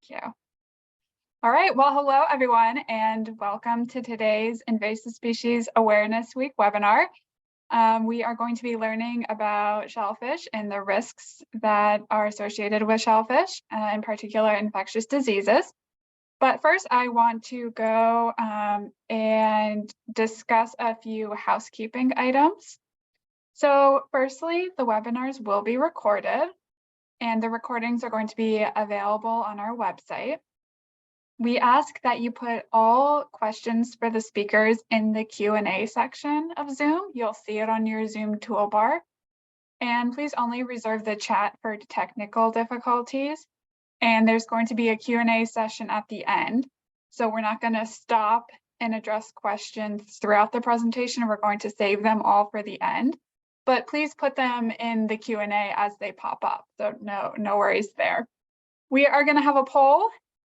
you. All right, well, hello everyone, and welcome to today's Invasive Species Awareness Week webinar. We are going to be learning about shellfish and the risks that are associated with shellfish, in particular infectious diseases. But first, I want to go and discuss a few housekeeping items. So firstly, the webinars will be recorded, and the recordings are going to be available on our website. We ask that you put all questions for the speakers in the Q&A section of Zoom. You'll see it on your Zoom toolbar. And please only reserve the chat for technical difficulties. And there's going to be a Q&A session at the end. So we're not going to stop and address questions throughout the presentation. We're going to save them all for the end. But please put them in the Q&A as they pop up. So no worries there. We are going to have a poll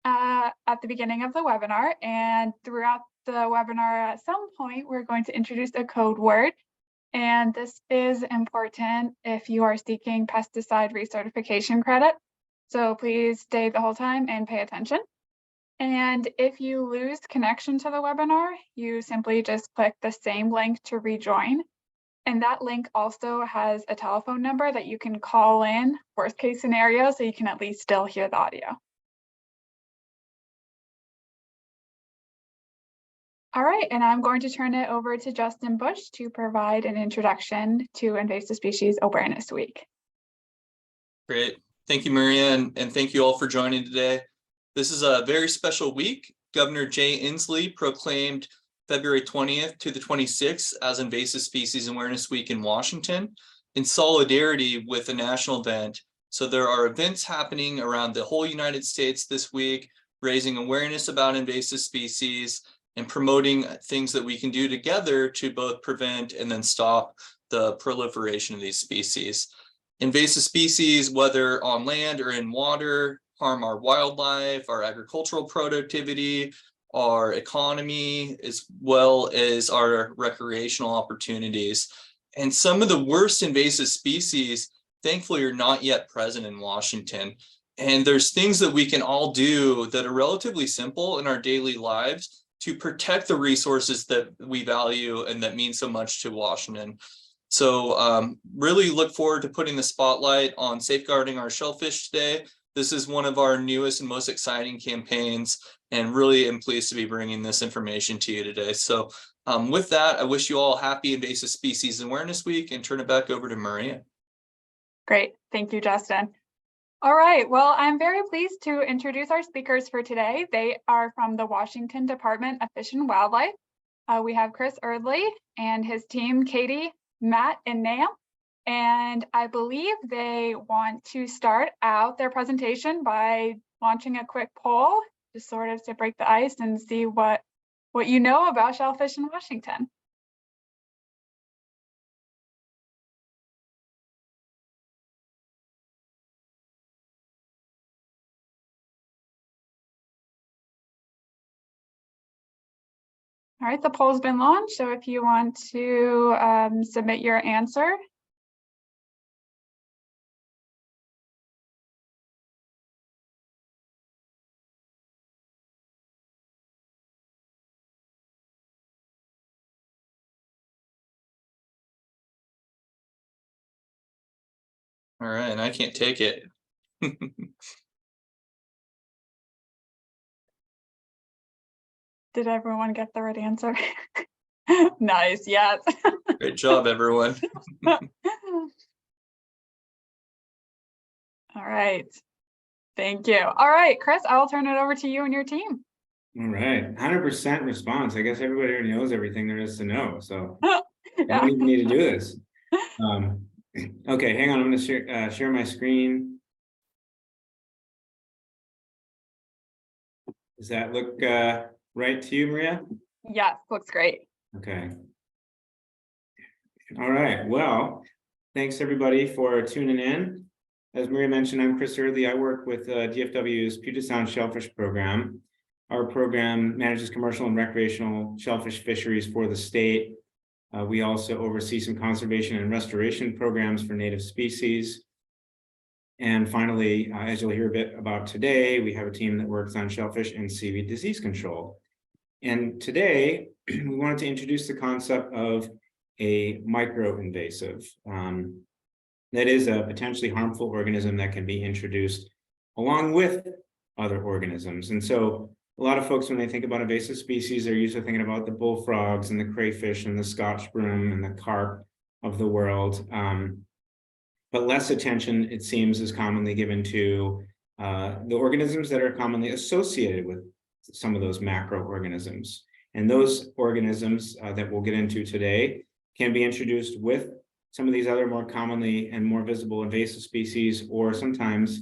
at the beginning of the webinar, and throughout the webinar at some point we're going to introduce a code word, and this is important if you are seeking pesticide recertification credit. So please stay the whole time and pay attention. And if you lose connection to the webinar, you simply just click the same link to rejoin. And that link also has a telephone number that you can call in, worst case scenario, so you can at least still hear the audio. All right, and I'm going to turn it over to Justin Bush to provide an introduction to Invasive Species Awareness Week. Great. Thank you, Maria, and thank you all for joining today. This is a very special week. Governor Jay Inslee proclaimed February 20th to the 26th as Invasive Species Awareness Week in Washington in solidarity with a national event. So there are events happening around the whole United States this week, raising awareness about invasive species and promoting things that we can do together to both prevent and then stop the proliferation of these species. Invasive species, whether on land or in water, harm our wildlife, our agricultural productivity, our economy, as well as our recreational opportunities. And some of the worst invasive species, thankfully, are not yet present in Washington. And there's things that we can all do that are relatively simple in our daily lives to protect the resources that we value and that mean so much to Washington. So really look forward to putting the spotlight on safeguarding our shellfish today. This is one of our newest and most exciting campaigns, and really am pleased to be bringing this information to you today. So with that, I wish you all happy Invasive Species Awareness Week and turn it back over to Maria. Great, thank you, Justin. All right, well, I'm very pleased to introduce our speakers for today. They are from the Washington Department of Fish and Wildlife. We have Chris Erdley and his team, Katie, Matt, and Nam. And I believe they want to start out their presentation by launching a quick poll, just sort of to break the ice and see what you know about shellfish in Washington. All right, the poll's been launched, so if you want to submit your answer. All right, and I can't take it. Did everyone get the right answer? Nice, yes. Great job, everyone. All right, thank you. All right, Chris, I'll turn it over to you and your team. All right, 100% response. I guess everybody already knows everything there is to know, so I don't even need to do this. Okay, hang on, I'm going to share my screen. Does that look right to you, Maria? Yes, looks great. Okay. All right, well, thanks everybody for tuning in. As Maria mentioned, I'm Chris Erdley. I work with DFW's Puget Sound Shellfish Program. Our program manages commercial and recreational shellfish fisheries for the state. We also oversee some conservation and restoration programs for native species. And finally, as you'll hear a bit about today, we have a team that works on shellfish and seaweed disease control. And today, we wanted to introduce the concept of a micro-invasive. That is a potentially harmful organism that can be introduced along with other organisms. And so a lot of folks, when they think about invasive species, they're usually thinking about the bullfrogs and the crayfish and the Scotch broom and the carp of the world. But less attention, it seems, is commonly given to the organisms that are commonly associated with some of those macroorganisms. And those organisms that we'll get into today can be introduced with some of these other more commonly and more visible invasive species, or sometimes,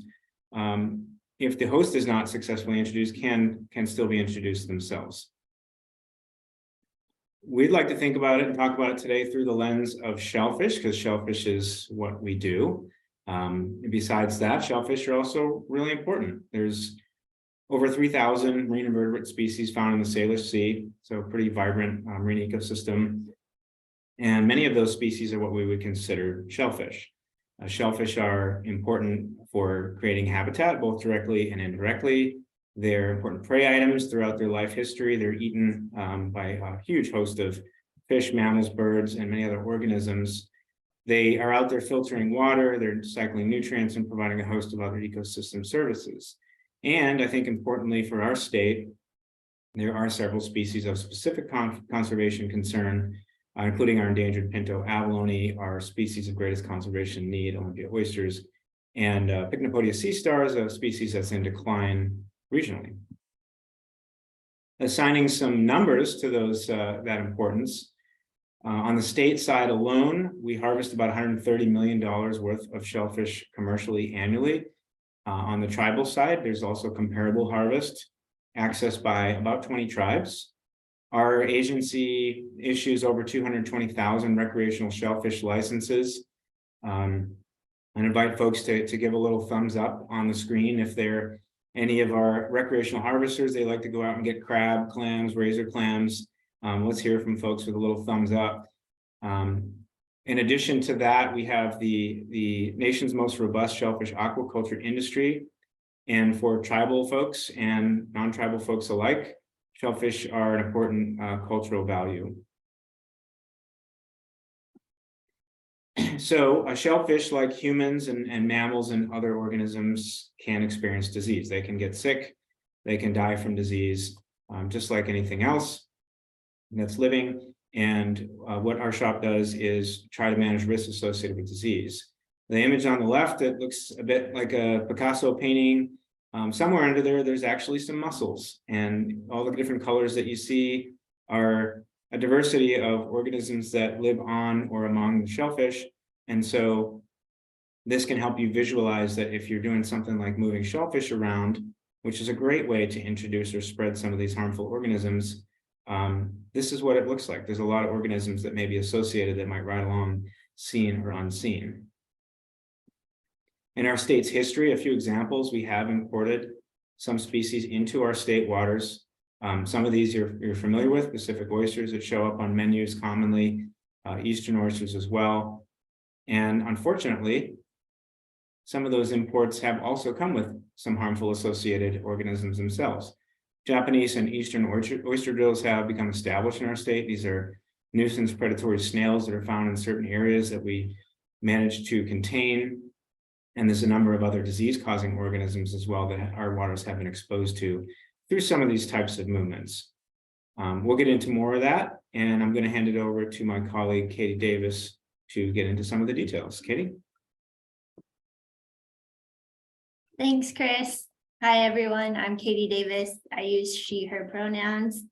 if the host is not successfully introduced, can still be introduced themselves. We'd like to think about it and talk about it today through the lens of shellfish, because shellfish is what we do. Besides that, shellfish are also really important. There's over 3,000 marine invertebrate species found in the Salish Sea, so a pretty vibrant marine ecosystem. And many of those species are what we would consider shellfish. Shellfish are important for creating habitat, both directly and indirectly. They're important prey items throughout their life history. They're eaten by a huge host of fish, mammals, birds, and many other organisms. They are out there filtering water, they're cycling nutrients and providing a host of other ecosystem services. And I think importantly for our state, there are several species of specific conservation concern, including our endangered pinto abalone, our species of greatest conservation need, Olympia oysters, and Pycnopodia sea stars, a species that's in decline regionally. Assigning some numbers to those that importance, on the state side alone, we harvest about $130 million worth of shellfish commercially annually. On the tribal side, there's also comparable harvest accessed by about 20 tribes. Our agency issues over 220,000 recreational shellfish licenses. I invite folks to give a little thumbs up on the screen if they're any of our recreational harvesters. They like to go out and get crab, clams, razor clams. Let's hear from folks with a little thumbs up. In addition to that, we have the nation's most robust shellfish aquaculture industry. And for tribal folks and non-tribal folks alike, shellfish are an important cultural value. So a shellfish, like humans and mammals and other organisms, can experience disease. They can get sick, they can die from disease, just like anything else that's living. And what our shop does is try to manage risks associated with disease. The image on the left, it looks a bit like a Picasso painting. Somewhere under there, there's actually some mussels, and all the different colors that you see are a diversity of organisms that live on or among the shellfish. And so this can help you visualize that if you're doing something like moving shellfish around, which is a great way to introduce or spread some of these harmful organisms, this is what it looks like. There's a lot of organisms that may be associated that might ride along seen or unseen. In our state's history, a few examples, we have imported some species into our state waters. Some of these you're familiar with, Pacific oysters that show up on menus commonly, Eastern oysters as well. And unfortunately, some of those imports have also come with some harmful associated organisms themselves. Japanese and Eastern oyster drills have become established in our state. These are nuisance predatory snails that are found in certain areas that we manage to contain. And there's a number of other disease-causing organisms as well that our waters have been exposed to through some of these types of movements. We'll get into more of that, and I'm going to hand it over to my colleague, Katie Davis, to get into some of the details. Katie? Thanks, Chris. Hi, everyone. I'm Katie Davis. I use she, her pronouns.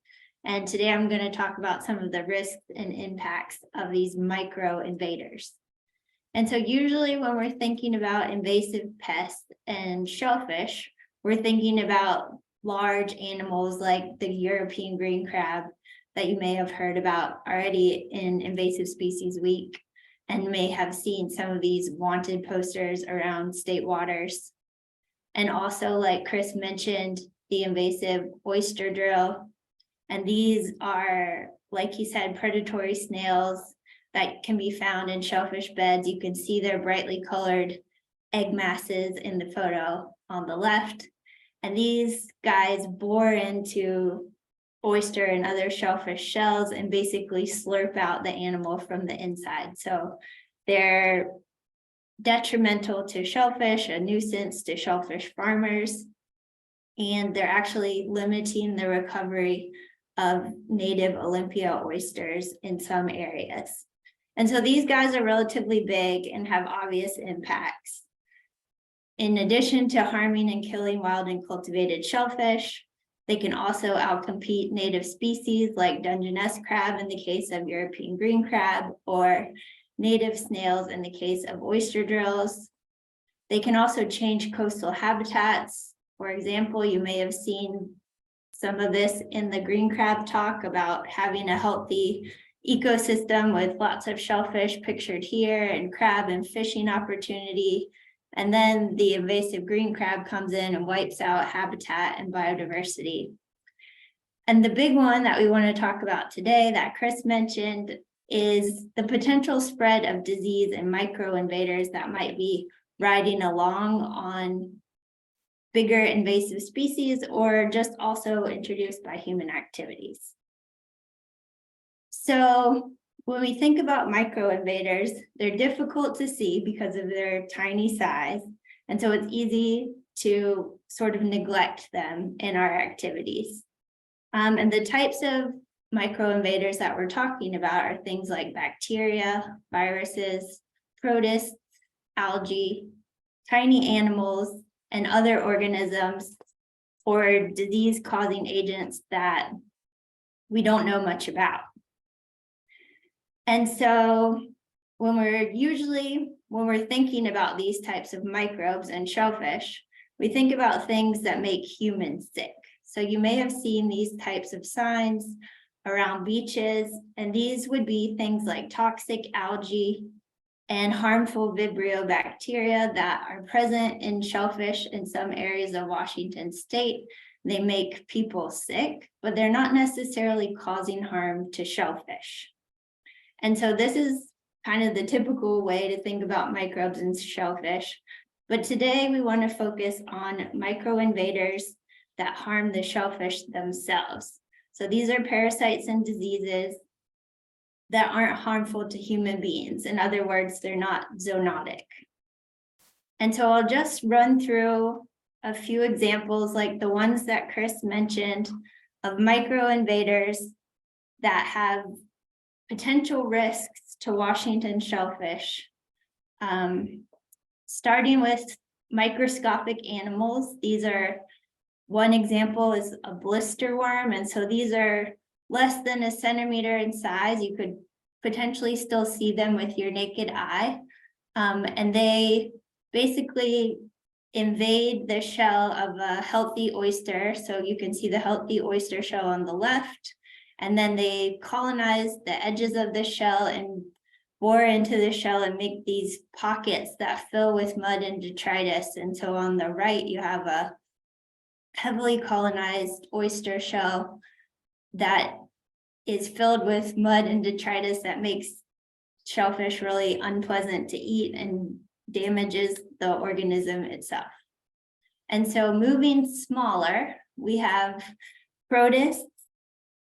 And today I'm going to talk about some of the risks and impacts of these micro-invaders. And so usually when we're thinking about invasive pests and shellfish, we're thinking about large animals like the European green crab that you may have heard about already in Invasive Species Week, and may have seen some of these wanted posters around state waters. And also, like Chris mentioned, the invasive oyster drill. And these are, like he said, predatory snails that can be found in shellfish beds. You can see they're brightly colored, egg masses in the photo on the left. And these guys bore into oyster and other shellfish shells and basically slurp out the animal from the inside. So they're detrimental to shellfish, a nuisance to shellfish farmers, and they're actually limiting the recovery of native Olympia oysters in some areas. And so these guys are relatively big and have obvious impacts. In addition to harming and killing wild and cultivated shellfish, they can also outcompete native species like Dungeness crab in the case of European green crab, or native snails in the case of oyster drills. They can also change coastal habitats. For example, you may have seen some of this in the green crab talk about having a healthy ecosystem with lots of shellfish pictured here and crab and fishing opportunity. And then the invasive green crab comes in and wipes out habitat and biodiversity. And the big one that we want to talk about today that Chris mentioned is the potential spread of disease and micro-invaders that might be riding along on bigger invasive species or just also introduced by human activities. So when we think about micro-invaders, they're difficult to see because of their tiny size. And so it's easy to sort of neglect them in our activities. And the types of micro-invaders that we're talking about are things like bacteria, viruses, protists, algae, tiny animals, and other organisms or disease-causing agents that we don't know much about. And so when we're thinking about these types of microbes and shellfish, we think about things that make humans sick. So you may have seen these types of signs around beaches, and these would be things like toxic algae and harmful Vibrio bacteria that are present in shellfish in some areas of Washington state. They make people sick, but they're not necessarily causing harm to shellfish. And so this is kind of the typical way to think about microbes and shellfish. But today we want to focus on micro-invaders that harm the shellfish themselves. So these are parasites and diseases that aren't harmful to human beings. In other words, they're not zoonotic. And so I'll just run through a few examples like the ones that Chris mentioned of micro-invaders that have potential risks to Washington shellfish. Starting with microscopic animals, one example is a blister worm. And so these are less than a centimeter in size. You could potentially still see them with your naked eye. And they basically invade the shell of a healthy oyster. So you can see the healthy oyster shell on the left. And then they colonize the edges of the shell and bore into the shell and make these pockets that fill with mud and detritus. And so on the right, you have a heavily colonized oyster shell that is filled with mud and detritus that makes shellfish really unpleasant to eat and damages the organism itself. And so moving smaller, we have protists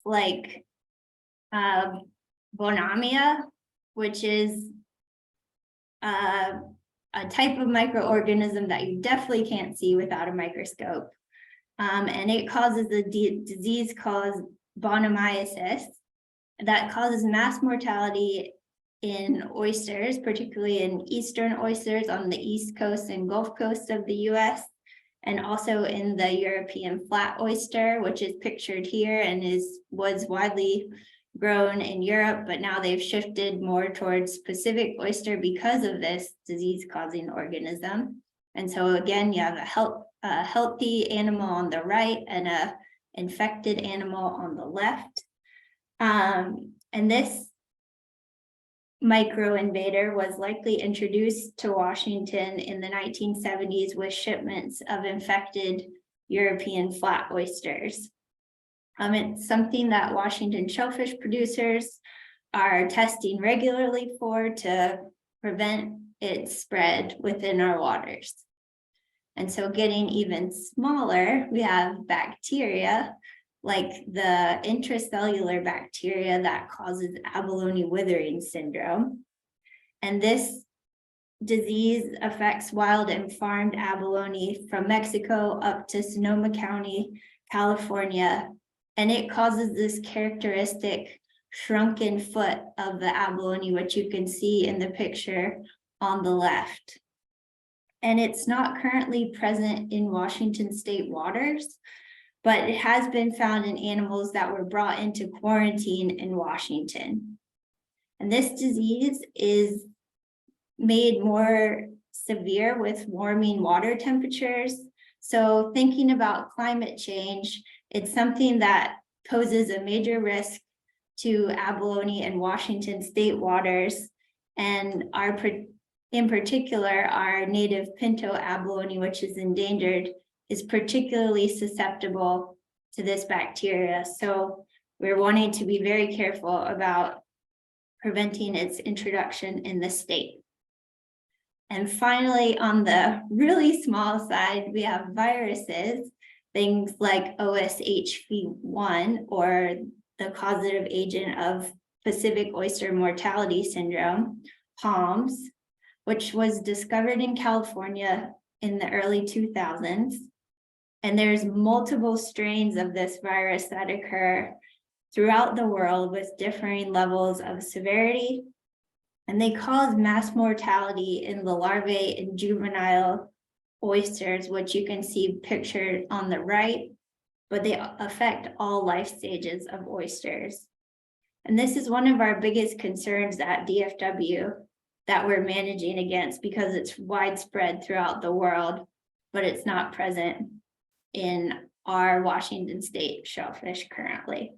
like Bonamia, which is a type of microorganism that you definitely can't see without a microscope. And it causes a disease called Bonamiasis that causes mass mortality in oysters, particularly in eastern oysters on the East Coast and Gulf Coast of the US, and also in the European flat oyster, which is pictured here and was widely grown in Europe, but now they've shifted more towards Pacific oyster because of this disease-causing organism. And so again, you have a healthy animal on the right and a infected animal on the left. And this micro-invader was likely introduced to Washington in the 1970s with shipments of infected European flat oysters. It's something that Washington shellfish producers are testing regularly to prevent its spread within our waters. And so getting even smaller, we have bacteria, like the intracellular bacteria that causes abalone withering syndrome. And this disease affects wild and farmed abalone from Mexico up to Sonoma County, California. And it causes this characteristic shrunken foot of the abalone, which you can see in the picture on the left. And it's not currently present in Washington state waters, but it has been found in animals that were brought into quarantine in Washington. And this disease is made more severe with warming water temperatures. So thinking about climate change, it's something that poses a major risk to abalone and Washington state waters, and in particular, our native pinto abalone, which is endangered, is particularly susceptible to this bacteria. So we're wanting to be very careful about preventing its introduction in the state. And finally, on the really small side, we have viruses, things like OSHV1, or the causative agent of Pacific oyster mortality syndrome, POMS, which was discovered in California in the early 2000s. And there's multiple strains of this virus that occur throughout the world with differing levels of severity. And they cause mass mortality in the larvae and juvenile oysters, which you can see pictured on the right, but they affect all life stages of oysters. And this is one of our biggest concerns at DFW that we're managing against, because it's widespread throughout the world, but it's not present in our Washington state shellfish currently.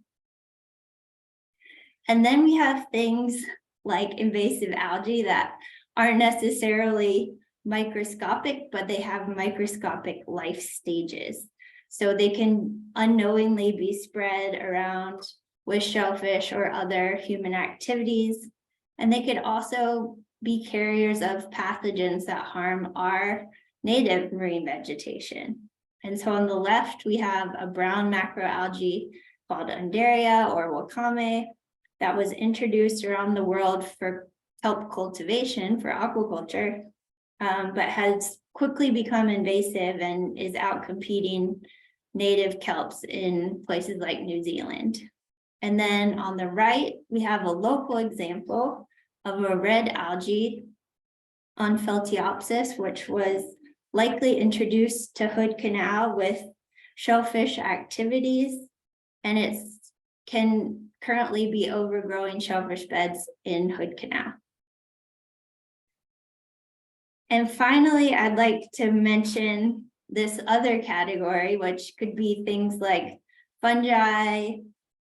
And then we have things like invasive algae that aren't necessarily microscopic, but they have microscopic life stages. So they can unknowingly be spread around with shellfish or other human activities. And they could also be carriers of pathogens that harm our native marine vegetation. And so on the left, we have a brown macroalgae called Undaria or wakame that was introduced around the world for kelp cultivation for aquaculture, but has quickly become invasive and is outcompeting native kelps in places like New Zealand. And then on the right, we have a local example of a red algae, Unfeltiopsis, which was likely introduced to Hood Canal with shellfish activities, and it can currently be overgrowing shellfish beds in Hood Canal. And finally, I'd like to mention this other category, which could be things like fungi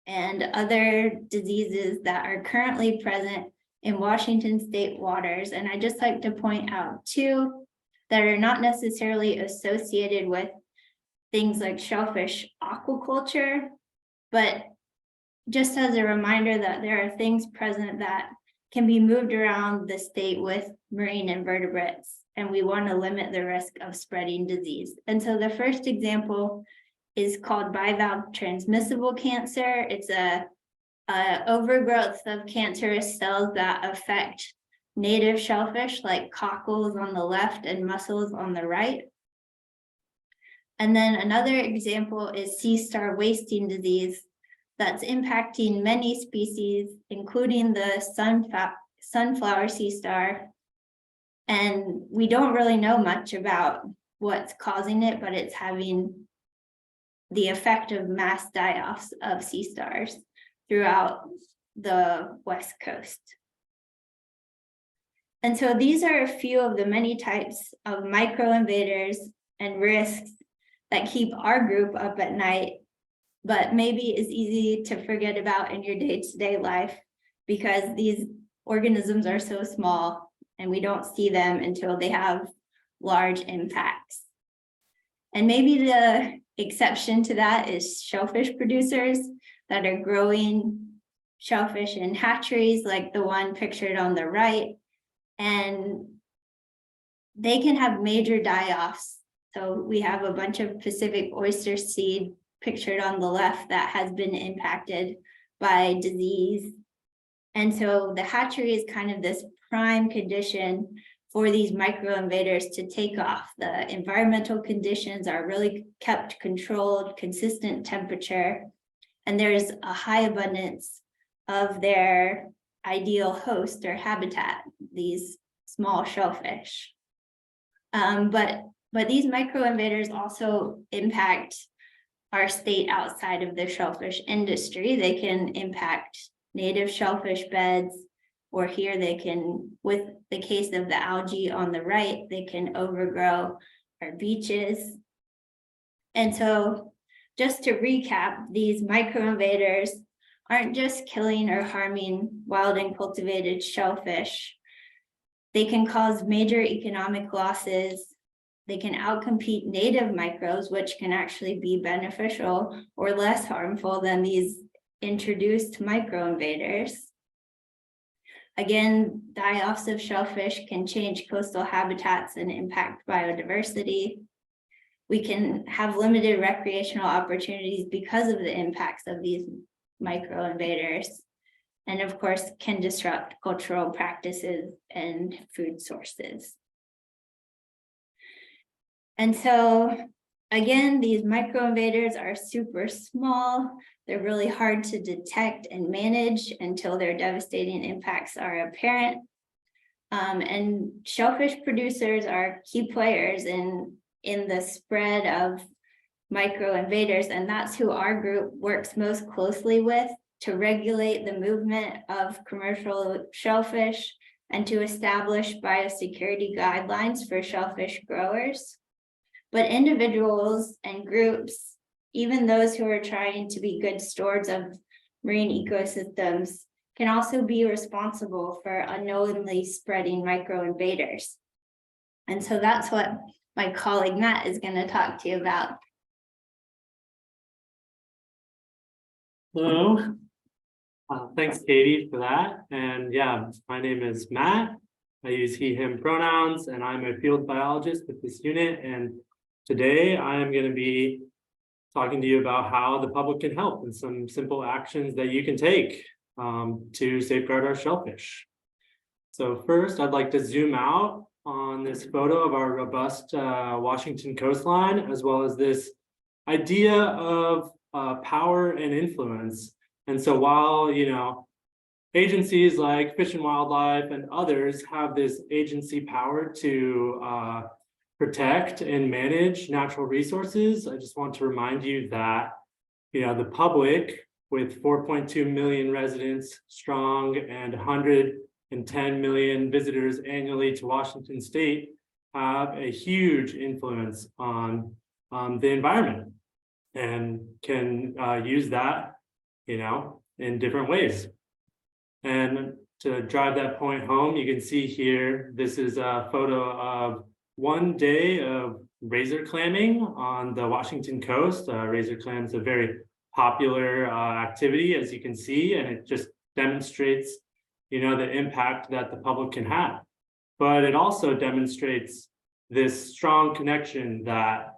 and other diseases that are currently present in Washington state waters. And I just like to point out two that are not necessarily associated with things like shellfish aquaculture, but just as a reminder that there are things present that can be moved around the state with marine invertebrates, and we want to limit the risk of spreading disease. And so the first example is called bivalve transmissible cancer. It's a overgrowth of cancerous cells that affect native shellfish like cockles on the left and mussels on the right. And then another example is sea star wasting disease that's impacting many species, including the sunflower sea star. And we don't really know much about what's causing it, but it's having the effect of mass die-offs of sea stars throughout the West Coast. And so these are a few of the many types of micro-invaders and risks that keep our group up at night, but maybe is easy to forget about in your day-to-day life because these organisms are so small and we don't see them until they have large impacts. And maybe the exception to that is shellfish producers that are growing shellfish in hatcheries like the one pictured on the right. And they can have major die-offs. So we have a bunch of Pacific oyster seed pictured on the left that has been impacted by disease. And so the hatchery is kind of this prime condition for these micro-invaders to take off. The environmental conditions are really kept controlled, consistent temperature, and there's a high abundance of their ideal host or habitat, these small shellfish. But these micro-invaders also impact our state outside of the shellfish industry. They can impact native shellfish beds, or here they can, with the case of the algae on the right, they can overgrow our beaches. And so just to recap, these micro-invaders aren't just killing or harming wild and cultivated shellfish. They can cause major economic losses. They can outcompete native microbes, which can actually be beneficial or less harmful than these introduced micro-invaders. Again, die-offs of shellfish can change coastal habitats and impact biodiversity. We can have limited recreational opportunities because of the impacts of these micro-invaders, and of course can disrupt cultural practices and food sources. And so again, these micro-invaders are super small. They're really hard to detect and manage until their devastating impacts are apparent. And shellfish producers are key players in the spread of micro-invaders, and that's who our group works most closely with to regulate the movement of commercial shellfish and to establish biosecurity guidelines for shellfish growers. But individuals and groups, even those who are trying to be good stewards of marine ecosystems, can also be responsible for unknowingly spreading micro-invaders. And so that's what my colleague Matt is going to talk to you about. Hello. Thanks, Katie, for that. And yeah, my name is Matt. I use he, him pronouns, and I'm a field biologist with this unit. And today I am going to be talking to you about how the public can help and some simple actions that you can take to safeguard our shellfish. So first, I'd like to zoom out on this photo of our robust Washington coastline, as well as this idea of power and influence. And so while, you know, agencies like Fish and Wildlife and others have this agency power to protect and manage natural resources, I just want to remind you that, you know, the public, with 4.2 million residents strong and 110 million visitors annually to Washington State, have a huge influence on the environment and can use that, you know, in different ways. And to drive that point home, you can see here, this is a photo of one day of razor clamming on the Washington coast. Razor clam is a very popular activity, as you can see, and it just demonstrates, you know, the impact that the public can have. But it also demonstrates this strong connection that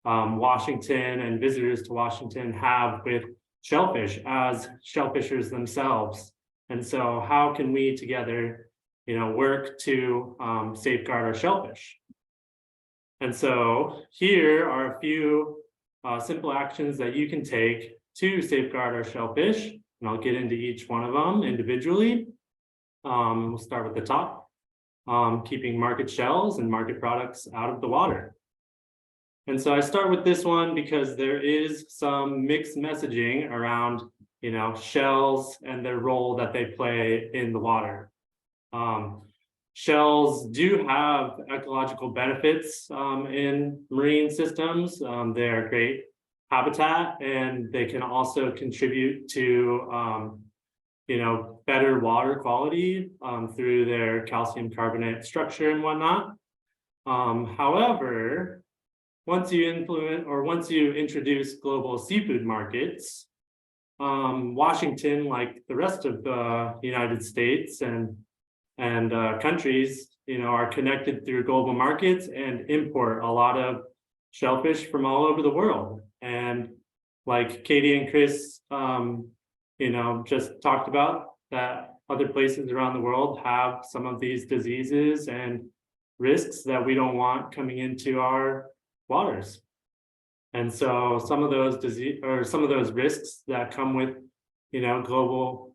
Washington and visitors to Washington have with shellfish as shellfishers themselves. And so how can we together, you know, work to safeguard our shellfish? And so here are a few simple actions that you can take to safeguard our shellfish, and I'll get into each one of them individually. We'll start with the top, keeping market shells and market products out of the water. And so I start with this one because there is some mixed messaging around, you know, shells and their role that they play in the water. Shells do have ecological benefits in marine systems. They're great habitat, and they can also contribute to, you know, better water quality through their calcium carbonate structure and whatnot. However, once you introduce global seafood markets, Washington, like the rest of the United States and countries, are connected through global markets and import a lot of shellfish from all over the world. And like Katie and Chris, just talked about, that other places around the world have some of these diseases and risks that we don't want coming into our waters. And so some of those risks that come with, global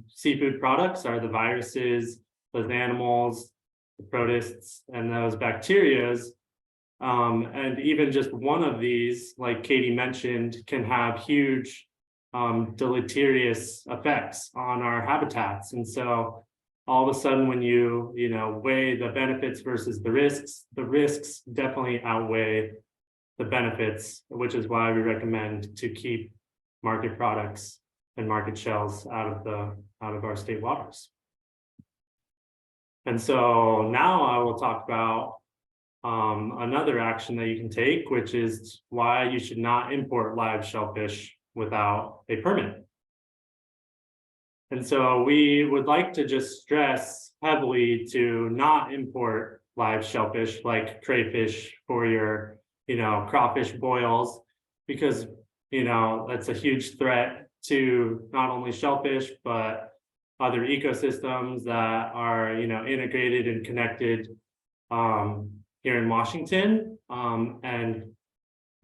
seafood products are the viruses, those animals, the protists, and those bacterias. And even just one of these, like Katie mentioned, can have huge deleterious effects on our habitats. And so all of a sudden, when you weigh the benefits versus the risks definitely outweigh the benefits, which is why we recommend to keep market products and market shells out of our state waters. And so now I will talk about another action that you can take, which is why you should not import live shellfish without a permit. And so we would like to just stress heavily to not import live shellfish like crayfish for your, crawfish boils, because, that's a huge threat to not only shellfish, but other ecosystems that are, integrated and connected here in Washington. And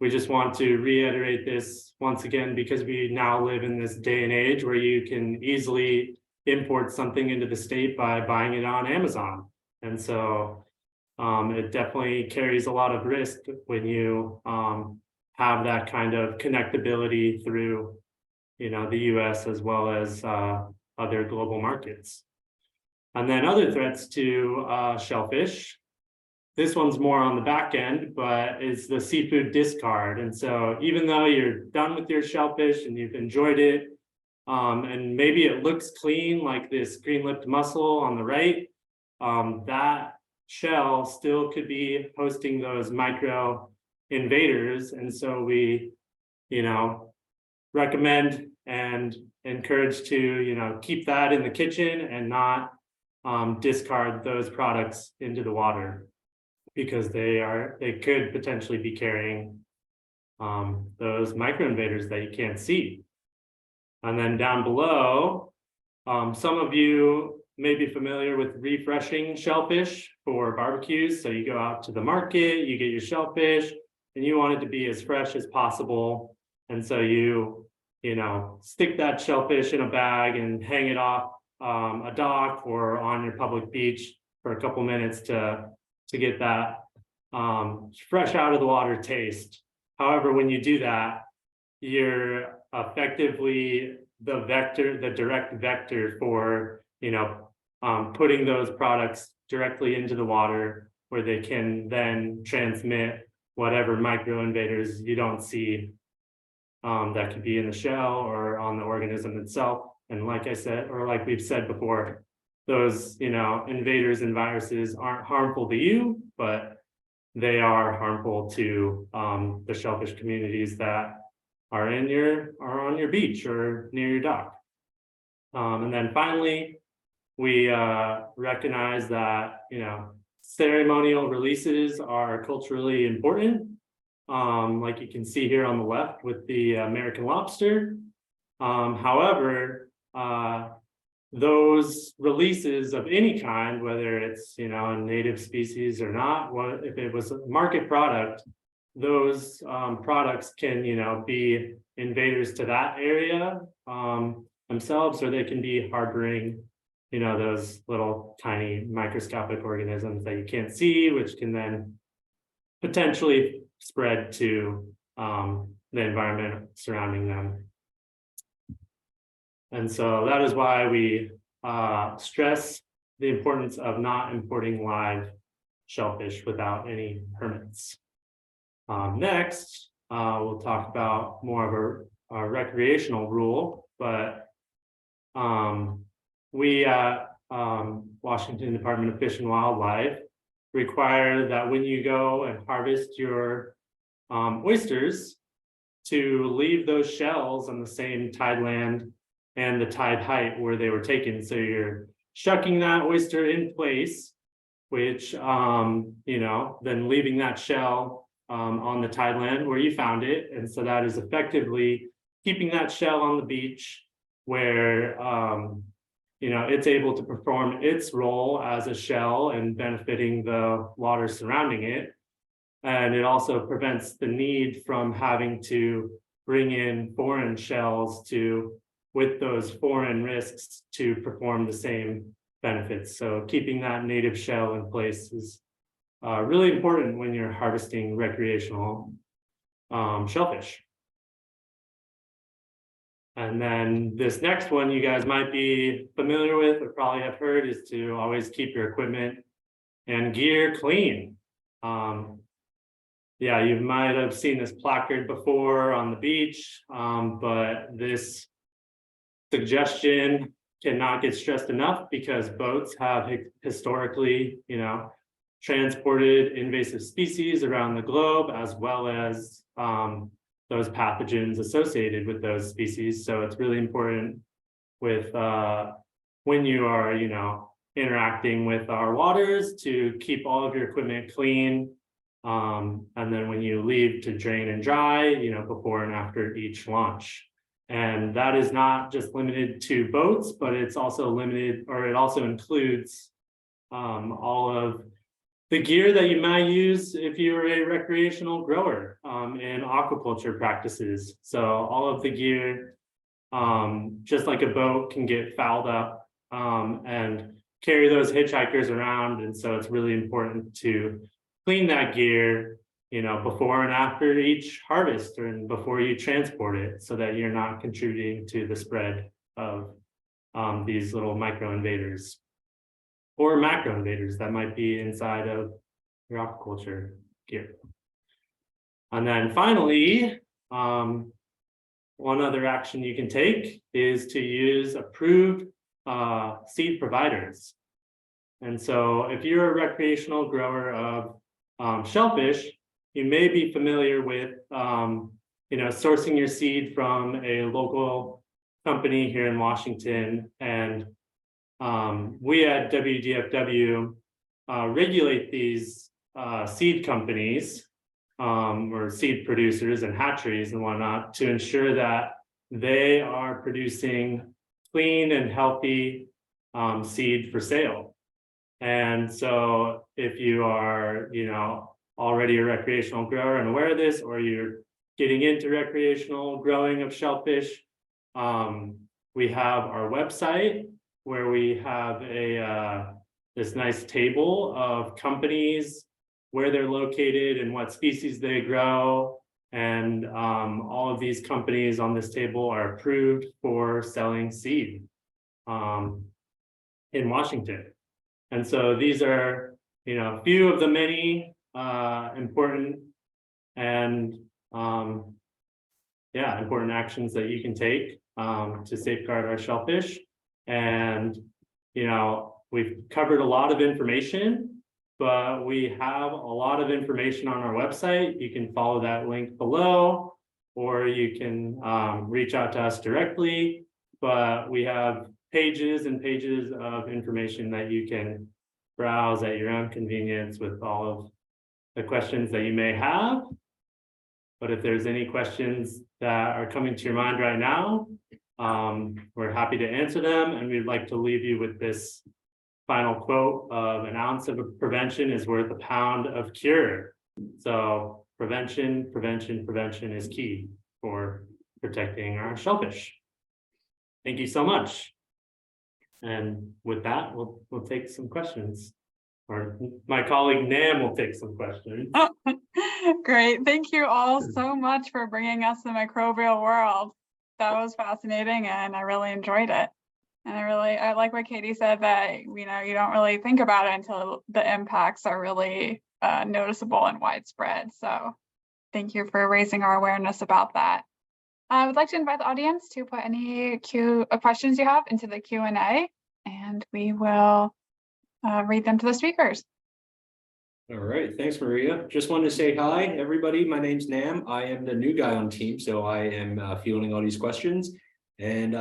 we just want to reiterate this once again, because we now live in this day and age where you can easily import something into the state by buying it on Amazon. And so it definitely carries a lot of risk when you have that kind of connectability through, the US as well as other global markets. And then other threats to shellfish. This one's more on the back end, but it's the seafood discard. And so even though you're done with your shellfish and you've enjoyed it, and maybe it looks clean, like this green-lipped mussel on the right, that shell still could be hosting those micro-invaders. And so we, recommend and encourage to, keep that in the kitchen and not discard those products into the water, because they could potentially be carrying those micro-invaders that you can't see. And then down below, some of you may be familiar with refreshing shellfish for barbecues. So you go out to the market, you get your shellfish, and you want it to be as fresh as possible. And so you stick that shellfish in a bag and hang it off a dock or on your public beach for a couple minutes to get that fresh out of the water taste. However, when you do that, you're effectively the direct vector for, putting those products directly into the water, where they can then transmit whatever micro-invaders you don't see that could be in the shell or on the organism itself. And like I said, or like we've said before, those, invaders and viruses aren't harmful to you, but they are harmful to the shellfish communities that are on your beach or near your dock. And then finally, we recognize that, ceremonial releases are culturally important. Like you can see here on the left with the American lobster. However, those releases of any kind, whether it's, a native species or not, if it was a market product, those products can, be invaders to that area themselves, or they can be harboring, those little tiny microscopic organisms that you can't see, which can then potentially spread to the environment surrounding them. And so that is why we stress the importance of not importing live shellfish without any permits. Next, we'll talk about more of our recreational rule, but we at Washington Department of Fish and Wildlife require that when you go and harvest your oysters, to leave those shells on the same tideland and the tide height where they were taken. So you're shucking that oyster in place which, then leaving that shell on the tideland where you found it. And so that is effectively keeping that shell on the beach where, it's able to perform its role as a shell and benefiting the water surrounding it. And it also prevents the need from having to bring in foreign shells with those foreign risks to perform the same benefits. So keeping that native shell in place is really important when you're harvesting recreational shellfish. And then this next one you guys might be familiar with or probably have heard is to always keep your equipment and gear clean. You might have seen this placard before on the beach, but this suggestion cannot get stressed enough because boats have historically, transported invasive species around the globe, as well as those pathogens associated with those species. So it's really important with when you are, interacting with our waters to keep all of your equipment clean. And then when you leave, to drain and dry, before and after each launch. And that is not just limited to boats, but it's also it also includes all of the gear that you might use if you're a recreational grower in aquaculture practices. So all of the gear, just like a boat, can get fouled up and carry those hitchhikers around. And so it's really important to clean that gear, before and after each harvest and before you transport it, so that you're not contributing to the spread of these little micro-invaders or macro-invaders that might be inside of your aquaculture gear. And then finally, one other action you can take is to use approved seed providers. And so if you're a recreational grower of shellfish, you may be familiar with sourcing your seed from a local company here in Washington. And we at WDFW regulate these seed companies or seed producers and hatcheries and whatnot to ensure that they are producing clean and healthy seed for sale. And so if you are, already a recreational grower and aware of this, or you're getting into recreational growing of shellfish, we have our website where we have this nice table of companies, where they're located and what species they grow. And all of these companies on this table are approved for selling seed in Washington. And so these are, a few of the many important and important actions that you can take to safeguard our shellfish. And we've covered a lot of information, but we have a lot of information on our website. You can follow that link below, or you can reach out to us directly. But we have pages and pages of information that you can browse at your own convenience with all of the questions that you may have. But if there's any questions that are coming to your mind right now, we're happy to answer them. And we'd like to leave you with this final quote of an ounce of prevention is worth a pound of cure. So prevention is key for protecting our shellfish. Thank you so much. And with that, we'll take some questions. Or my colleague Nam will take some questions. Great. Thank you all so much for bringing us the microbial world. That was fascinating and I really enjoyed it. And I like what Katie said, that, you don't really think about it until the impacts are really noticeable and widespread. So thank you for raising our awareness about that. I would like to invite the audience to put any questions you have into the Q&A, and we will read them to the speakers. All right, thanks, Maria. Just wanted to say hi, everybody. My name's Nam. I am the new guy on team, so I am fielding all these questions. And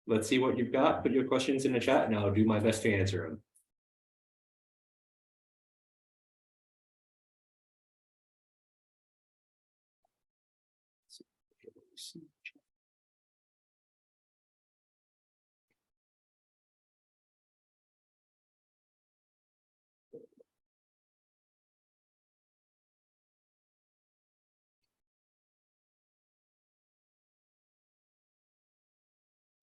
let's see what you've got. Put your questions in the chat, and I'll do my best to answer them.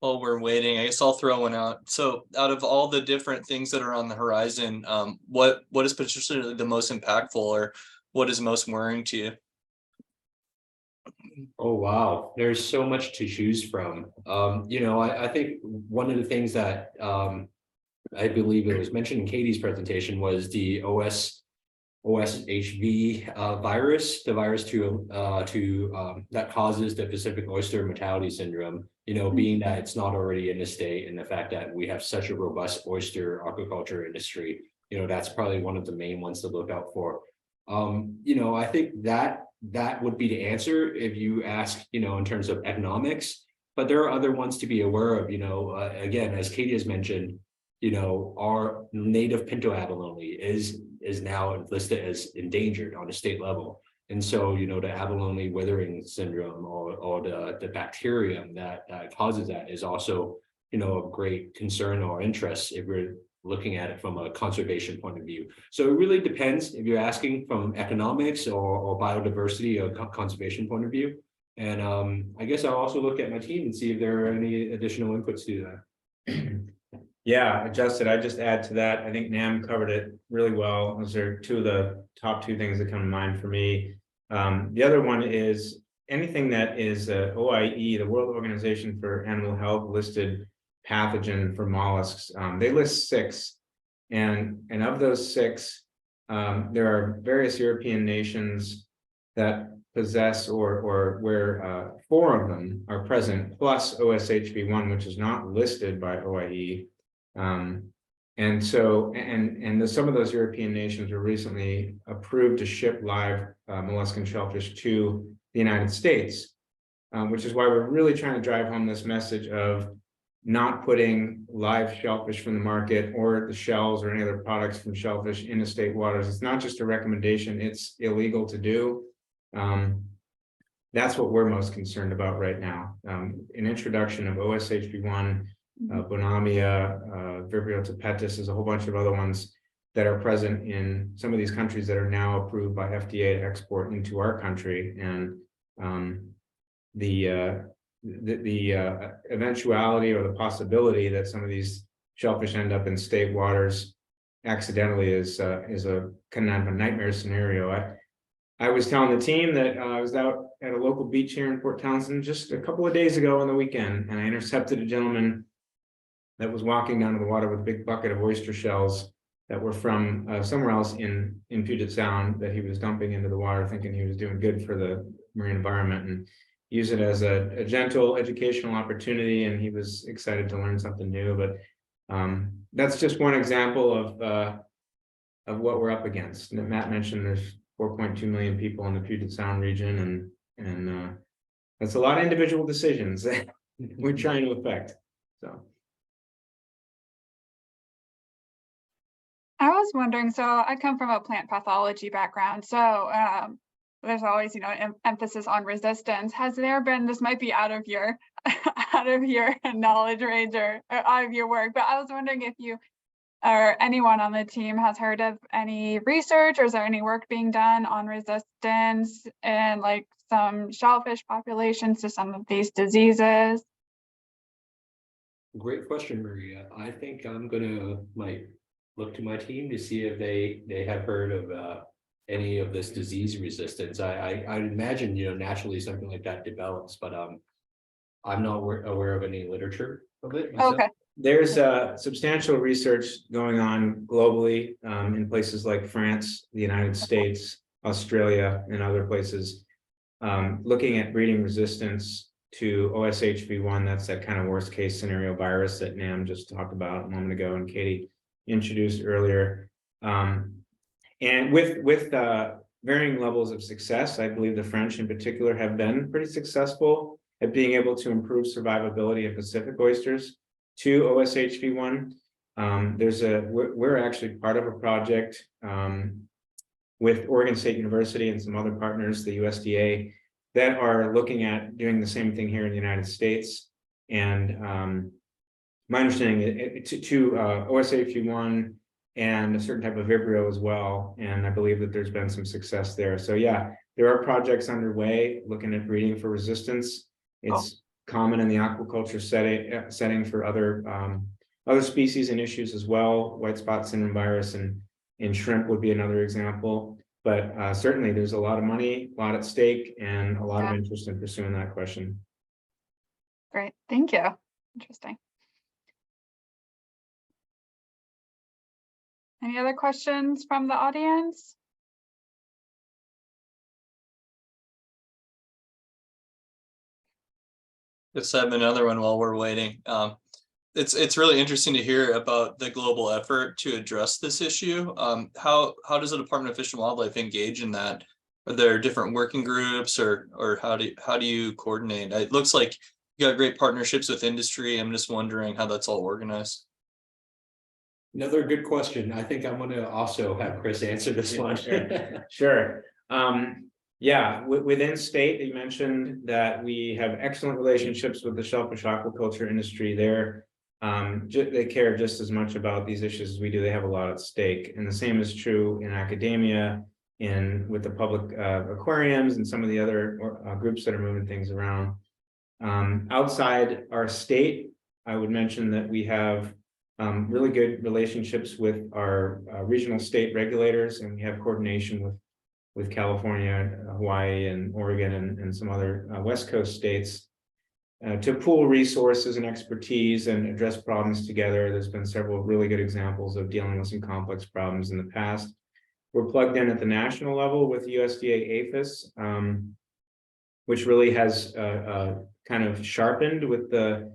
While we're waiting, I guess I'll throw one out. So out of all the different things that are on the horizon, what is potentially the most impactful, or what is most worrying to you? Oh, wow. There's so much to choose from. I think one of the things that I believe it was mentioned in Katie's presentation was the OSHV virus, the virus that causes the Pacific oyster mortality syndrome, being that it's not already in the state, and the fact that we have such a robust oyster aquaculture industry, that's probably one of the main ones to look out for. I think that would be the answer if you ask, in terms of economics, but there are other ones to be aware of, again, as Katie has mentioned, our native pinto abalone is now listed as endangered on a state level. And so, the abalone withering syndrome or the bacterium that causes that is also, of great concern or interest if we're looking at it from a conservation point of view. So it really depends if you're asking from economics or biodiversity or conservation point of view. And I guess I'll also look at my team and see if there are any additional inputs to that. Yeah, Justin, I just add to that. I think Nam covered it really well. Those are two of the top two things that come to mind for me. The other one is anything that is OIE, the World Organization for Animal Health, listed pathogen for mollusks. They list 6, and of those 6, there are various European nations that possess or where 4 of them are present, plus OSHV1, which is not listed by OIE. And so, some of those European nations were recently approved to ship live molluscan shellfish to the United States, which is why we're really trying to drive home this message of not putting live shellfish from the market or the shells or any other products from shellfish into state waters. It's not just a recommendation, it's illegal to do. That's what we're most concerned about right now. An introduction of OSHV1, Bonamia, Vibrio tapetus, is a whole bunch of other ones that are present in some of these countries that are now approved by FDA to export into our country. And the eventuality or the possibility that some of these shellfish end up in state waters accidentally is a kind of a nightmare scenario. I was telling the team that I was out at a local beach here in Port Townsend just a couple of days ago on the weekend, and I intercepted a gentleman that was walking down to the water with a big bucket of oyster shells that were from somewhere else in Puget Sound that he was dumping into the water, thinking he was doing good for the marine environment, and use it as a gentle educational opportunity. And he was excited to learn something new. But that's just one example of what we're up against. And Matt mentioned there's 4.2 million people in the Puget Sound region, and that's a lot of individual decisions that we're trying to affect. So I was wondering, so I come from a plant pathology background, so there's always, emphasis on resistance. Has there been, this might be out of your knowledge range or out of your work, but I was wondering if you or anyone on the team has heard of any research, or is there any work being done on resistance and like some shellfish populations to some of these diseases? Great question, Maria. I think I'm might look to my team to see if they have heard of any of this disease resistance. I'd imagine, naturally something like that develops, but I'm not aware of any literature of it myself. Okay. there's substantial research going on globally in places like France, the United States, Australia, and other places, looking at breeding resistance to OSHV1. That's that kind of worst case scenario virus that Nam just talked about a moment ago and Katie introduced earlier. And with varying levels of success, I believe the French in particular have been pretty successful at being able to improve survivability of Pacific oysters to OSHV1. We're actually part of a project with Oregon State University and some other partners, the USDA, that are looking at doing the same thing here in the United States. And my understanding to OSAQ1 and a certain type of Vibrio as well. And I believe that there's been some success there. So yeah, there are projects underway looking at breeding for resistance. It's common in the aquaculture setting for other species and issues as well. White spot syndrome virus and in shrimp would be another example. But certainly there's a lot of money, a lot at stake, and a lot of interest in pursuing that question. Great, thank you. Interesting. Any other questions from the audience? Let's have another one while we're waiting. It's really interesting to hear about the global effort to address this issue. How does the Department of Fish and Wildlife engage in that? Are there different working groups, or how do you coordinate? It looks like you got great partnerships with industry. I'm just wondering how that's all organized. Another good question. I think I'm gonna also have Chris answer this one. Sure. Yeah, within state, you mentioned that we have excellent relationships with the shellfish aquaculture industry there. They care just as much about these issues as we do. They have a lot at stake. And the same is true in academia and with the public aquariums and some of the other groups that are moving things around. Outside our state, I would mention that we have really good relationships with our regional state regulators, and we have coordination with California, Hawaii, and Oregon, and some other West Coast states to pool resources and expertise and address problems together. There's been several really good examples of dealing with some complex problems in the past. We're plugged in at the national level with USDA APHIS, which really has kind of sharpened with the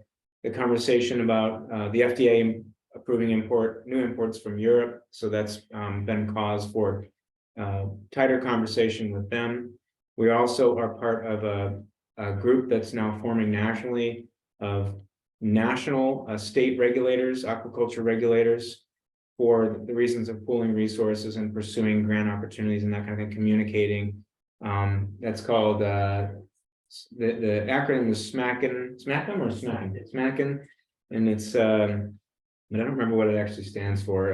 conversation about the FDA approving new imports from Europe. So that's been cause for tighter conversation with them. We also are part of a group that's now forming nationally of national state regulators, aquaculture regulators, for the reasons of pooling resources and pursuing grant opportunities and that kind of thing, communicating. That's called the acronym is SMACN, and it's I don't remember what it actually stands for.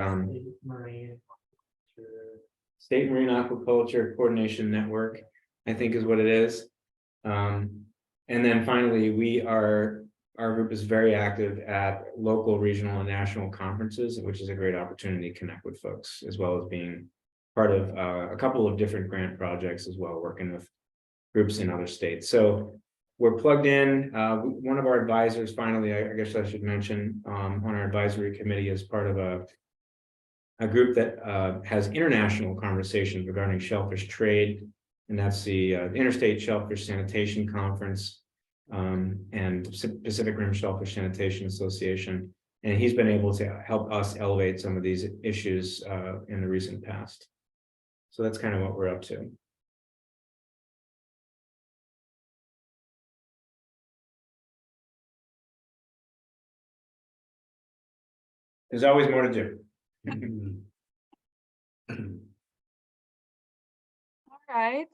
State Marine Aquaculture Coordination Network, I think is what it is. And then finally, our group is very active at local, regional, and national conferences, which is a great opportunity to connect with folks, as well as being part of a couple of different grant projects as well, working with groups in other states. So we're plugged in. One of our advisors, finally, I guess I should mention, on our advisory committee is part of a group that has international conversations regarding shellfish trade, and that's the Interstate Shellfish Sanitation Conference and Pacific Rim Shellfish Sanitation Association. And he's been able to help us elevate some of these issues in the recent past. So that's kind of what we're up to. There's always more to do. All right.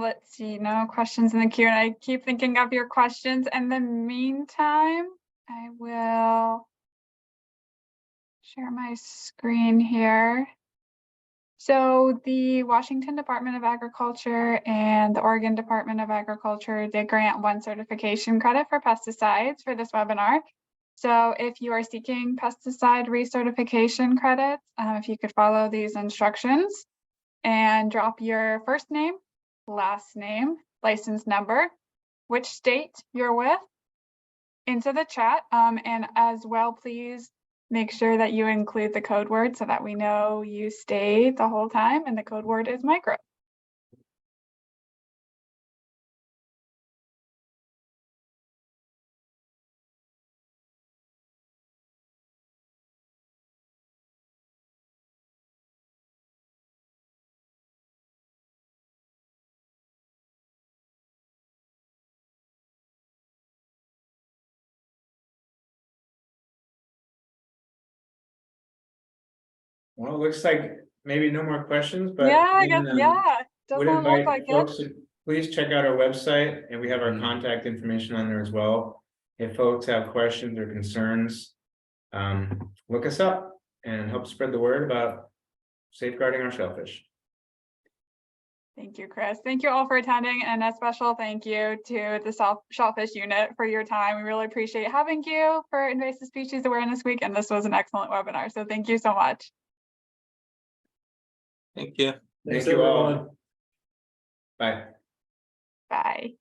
Let's see, no questions in the queue, and I keep thinking of your questions. In the meantime, I will share my screen here. So the Washington Department of Agriculture and the Oregon Department of Agriculture did grant 1 certification credit for pesticides for this webinar. So if you are seeking pesticide recertification credits, if you could follow these instructions and drop your first name, last name, license number, which state you're with into the chat, and as well, please make sure that you include the code word so that we know you stayed the whole time, and the code word is micro. Well, it looks like maybe no more questions, but Yeah, I guess, yeah, would doesn't look invite like it. folks please check out our website, and we have our contact information on there as well. If folks have questions or concerns, look us up and help spread the word about safeguarding our shellfish. Thank you, Chris. Thank you all for attending, and a special thank you to the Shellfish unit for your time. We really appreciate having you for Invasive Species Awareness Week, and this was an excellent webinar. So thank you so much. Thank you. Thank you all. Bye. Bye.